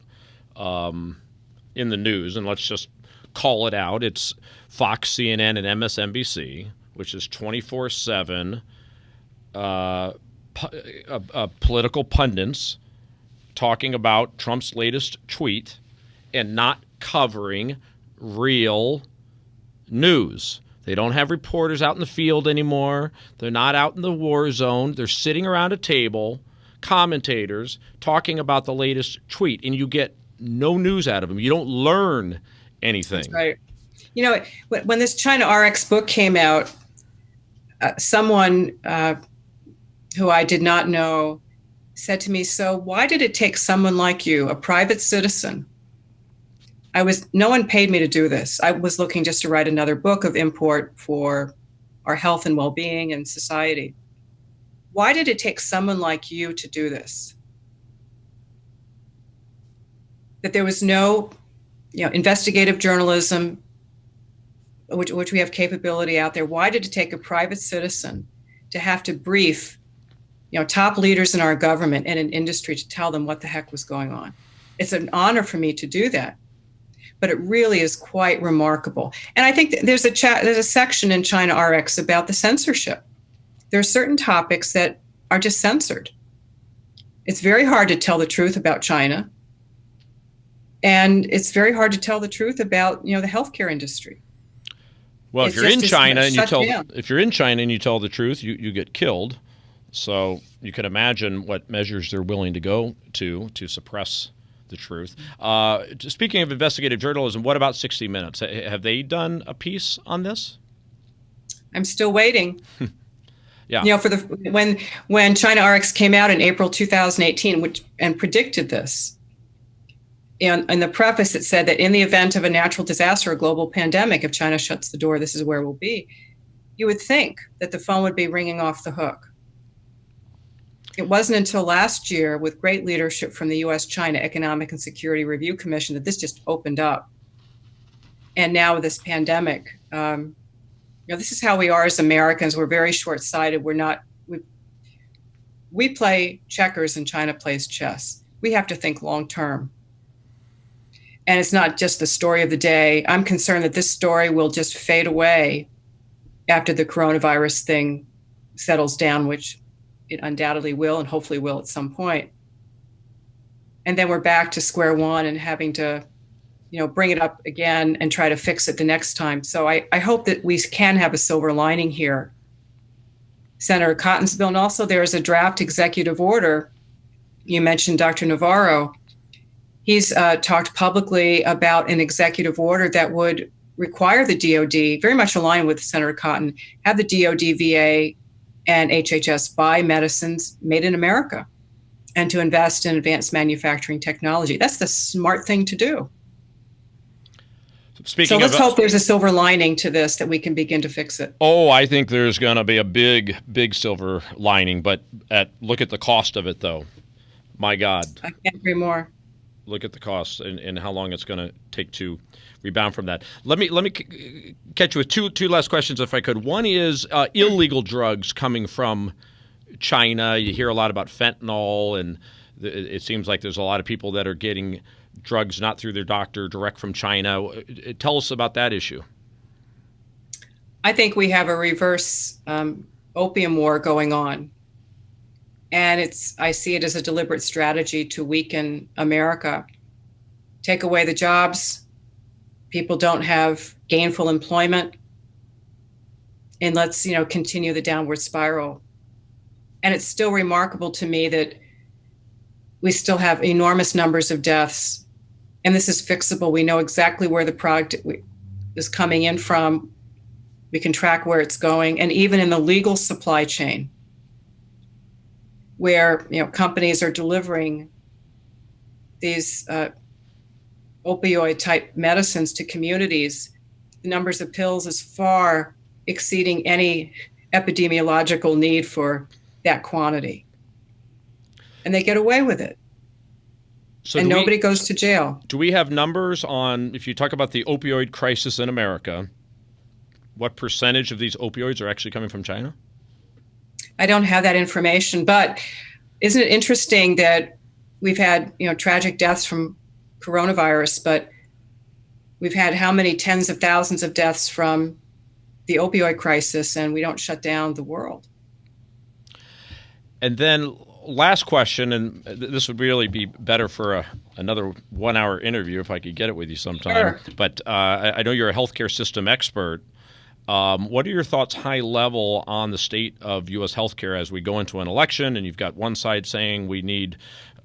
Speaker 1: in the news, and let's just call it out, it's Fox, CNN, and MSNBC, which is 24/7 political pundits talking about Trump's latest tweet and not covering real news. They don't have reporters out in the field anymore. They're not out in the war zone. They're sitting around a table, commentators, talking about the latest tweet, and you get no news out of them. You don't learn anything.
Speaker 2: That's right. When this China RX book came out, someone who I did not know said to me, so why did it take someone like you, a private citizen? No one paid me to do this. I was looking just to write another book of import for our health and well-being and society. Why did it take someone like you to do this? That there was no, investigative journalism, which we have capability out there. Why did it take a private citizen to have to brief, top leaders in our government and in industry to tell them what the heck was going on? It's an honor for me to do that. But it really is quite remarkable. And I think there's a section in China RX about the censorship. There are certain topics that are just censored. It's very hard to tell the truth about China. And it's very hard to tell the truth about, the healthcare industry.
Speaker 1: Well, if you're in China and you tell the truth, you get killed. So you can imagine what measures they're willing to go to suppress the truth. Speaking of investigative journalism, what about 60 Minutes? Have they done a piece on this?
Speaker 2: I'm still waiting.
Speaker 1: Yeah.
Speaker 2: For when China RX came out in April 2018, and predicted this, in the preface it said that in the event of a natural disaster or global pandemic, if China shuts the door, this is where we'll be. You would think that the phone would be ringing off the hook. It wasn't until last year, with great leadership from the U.S.-China Economic and Security Review Commission, that this just opened up. And now with this pandemic, this is how we are as Americans. We're very short-sighted. We play checkers and China plays chess. We have to think long-term. And it's not just the story of the day. I'm concerned that this story will just fade away after the coronavirus thing settles down, which it undoubtedly will and hopefully will at some point. And then we're back to square one and having to, bring it up again and try to fix it the next time. So I hope that we can have a silver lining here. Senator Cotton's bill, and also there is a draft executive order. You mentioned Dr. Navarro. He's talked publicly about an executive order that would require the DOD, very much aligned with Senator Cotton, have the DOD, VA, and HHS buy medicines made in America and to invest in advanced manufacturing technology. That's the smart thing to do. So let's hope there's a silver lining to this, that we can begin to fix it.
Speaker 1: Oh, I think there's going to be a big, big silver lining, but look at the cost of it, though. My God.
Speaker 2: I can't agree more.
Speaker 1: Look at the cost and how long it's going to take to rebound from that. Let me catch you with two last questions, if I could. One is illegal drugs coming from China. You hear a lot about fentanyl, and it seems like there's a lot of people that are getting drugs not through their doctor, direct from China. Tell us about that issue.
Speaker 2: I think we have a reverse opium war going on. And I see it as a deliberate strategy to weaken America. Take away the jobs, people don't have gainful employment, and let's, continue the downward spiral. And it's still remarkable to me that we still have enormous numbers of deaths, and this is fixable. We know exactly where the product is coming in from. We can track where it's going, and even in the legal supply chain, where companies are delivering these opioid-type medicines to communities, the numbers of pills is far exceeding any epidemiological need for that quantity. And they get away with it. So and nobody goes to jail.
Speaker 1: Do we have numbers on, if you talk about the opioid crisis in America, what percentage of these opioids are actually coming from China?
Speaker 2: I don't have that information, but isn't it interesting that we've had, tragic deaths from coronavirus, but we've had how many tens of thousands of deaths from the opioid crisis, and we don't shut down the world.
Speaker 1: And then last question, and this would really be better for another 1 hour interview if I could get it with you sometime.
Speaker 2: Sure.
Speaker 1: But I know you're a healthcare system expert. What are your thoughts high level on the state of U.S. healthcare as we go into an election, and you've got one side saying we need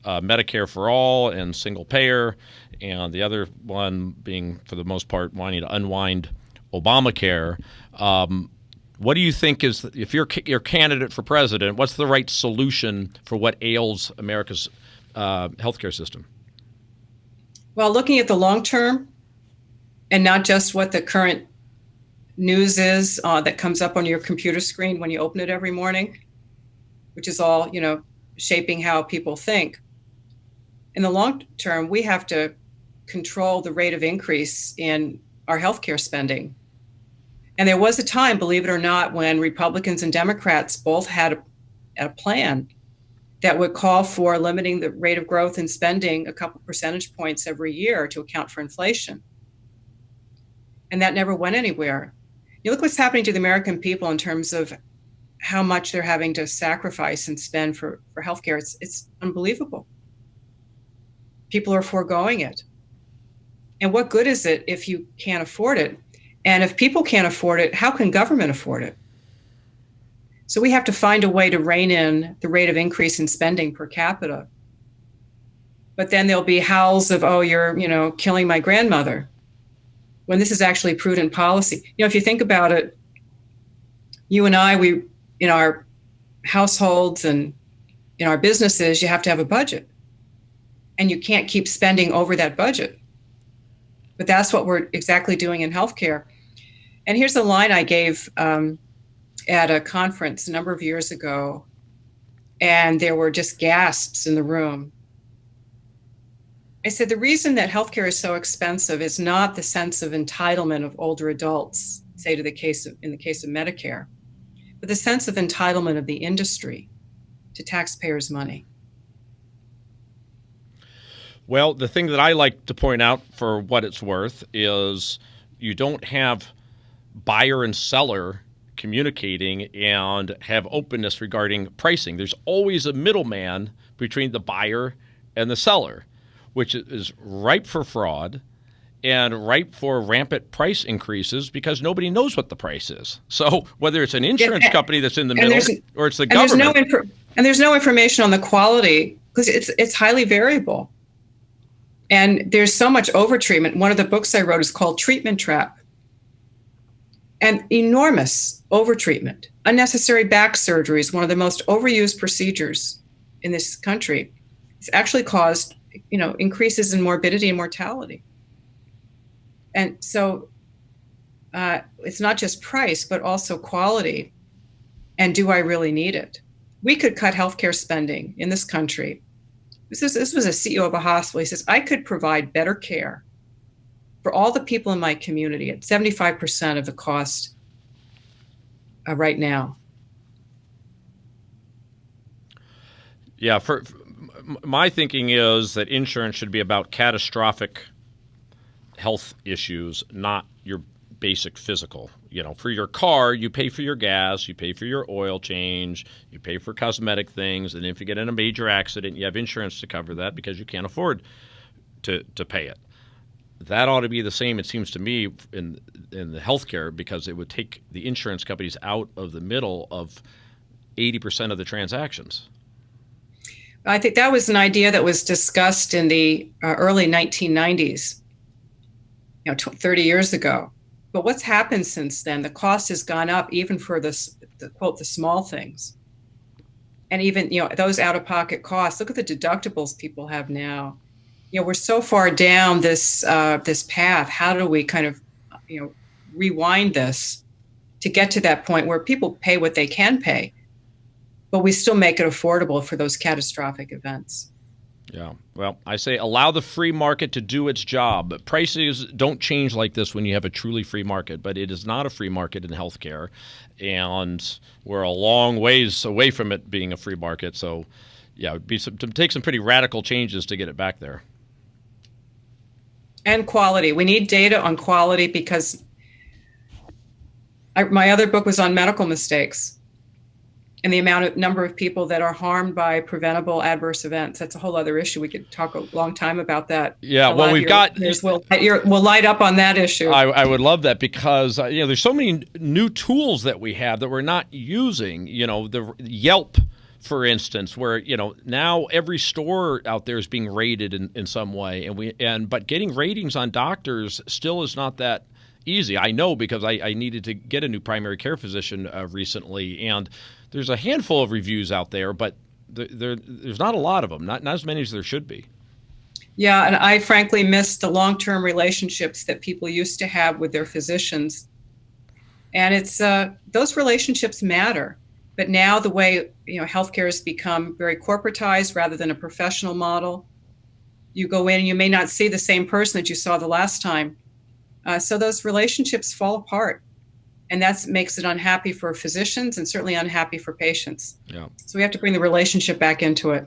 Speaker 1: Medicare for all and single payer, and the other one being, for the most part, wanting to unwind Obamacare. What do you think is, if you're candidate for president, what's the right solution for what ails America's healthcare system?
Speaker 2: Well, looking at the long term and not just what the current news is that comes up on your computer screen when you open it every morning, which is all, shaping how people think. In the long term, we have to control the rate of increase in our healthcare spending. And there was a time, believe it or not, when Republicans and Democrats both had a plan that would call for limiting the rate of growth in spending a couple percentage points every year to account for inflation. And that never went anywhere. You look what's happening to the American people in terms of how much they're having to sacrifice and spend for healthcare. It's unbelievable. People are foregoing it. And what good is it if you can't afford it? And if people can't afford it, how can government afford it? So we have to find a way to rein in the rate of increase in spending per capita. But then there'll be howls of, oh, you're, killing my grandmother, when this is actually prudent policy. If you think about it, you and I, we, in our households and in our businesses, you have to have a budget. And you can't keep spending over that budget. But that's what we're exactly doing in healthcare. And here's a line I gave at a conference a number of years ago, and there were just gasps in the room. I said, the reason that healthcare is so expensive is not the sense of entitlement of older adults, say in the case of Medicare, but the sense of entitlement of the industry to taxpayers' money.
Speaker 1: Well, the thing that I like to point out, for what it's worth, is you don't have buyer and seller communicating and have openness regarding pricing. There's always a middleman between the buyer and the seller, which is ripe for fraud and ripe for rampant price increases because nobody knows what the price is. So whether it's an insurance company that's in the middle or it's the government.
Speaker 2: There's no information on the quality because it's highly variable. And there's so much overtreatment. One of the books I wrote is called Treatment Trap. And enormous overtreatment. Unnecessary back surgery is one of the most overused procedures in this country. It's actually caused, increases in morbidity and mortality. And so it's not just price, but also quality. And do I really need it? We could cut healthcare spending in this country. This was a CEO of a hospital. He says, I could provide better care for all the people in my community at 75% of the cost right now.
Speaker 1: Yeah, my thinking is that insurance should be about catastrophic health issues, not your basic physical. For your car, you pay for your gas, you pay for your oil change, you pay for cosmetic things, and if you get in a major accident, you have insurance to cover that because you can't afford to pay it. That ought to be the same, it seems to me, in the healthcare, because it would take the insurance companies out of the middle of 80% of the transactions.
Speaker 2: I think that was an idea that was discussed in the early 1990s, 30 years ago. But what's happened since then? The cost has gone up even for the quote, the small things. And even, those out-of-pocket costs. Look at the deductibles people have now. We're so far down this path. How do we kind of, rewind this to get to that point where people pay what they can pay, but we still make it affordable for those catastrophic events?
Speaker 1: Yeah. Well, I say allow the free market to do its job. But prices don't change like this when you have a truly free market, but it is not a free market in healthcare, and we're a long ways away from it being a free market. So, yeah, it would be to take some pretty radical changes to get it back there.
Speaker 2: And quality. We need data on quality because my other book was on medical mistakes and the number of people that are harmed by preventable adverse events. That's a whole other issue. We could talk a long time about that.
Speaker 1: Yeah, well, we've got...
Speaker 2: We'll light up on that issue.
Speaker 1: I would love that because, there's so many new tools that we have that we're not using. The Yelp, for instance, where, now every store out there is being rated in some way. But getting ratings on doctors still is not that easy. I know because I needed to get a new primary care physician recently, and there's a handful of reviews out there, but there's not a lot of them, not as many as there should be.
Speaker 2: Yeah, and I frankly miss the long-term relationships that people used to have with their physicians. And it's those relationships matter. But now the way healthcare has become very corporatized rather than a professional model. You go in and you may not see the same person that you saw the last time. So those relationships fall apart. And that makes it unhappy for physicians and certainly unhappy for patients.
Speaker 1: Yeah.
Speaker 2: So we have to bring the relationship back into it.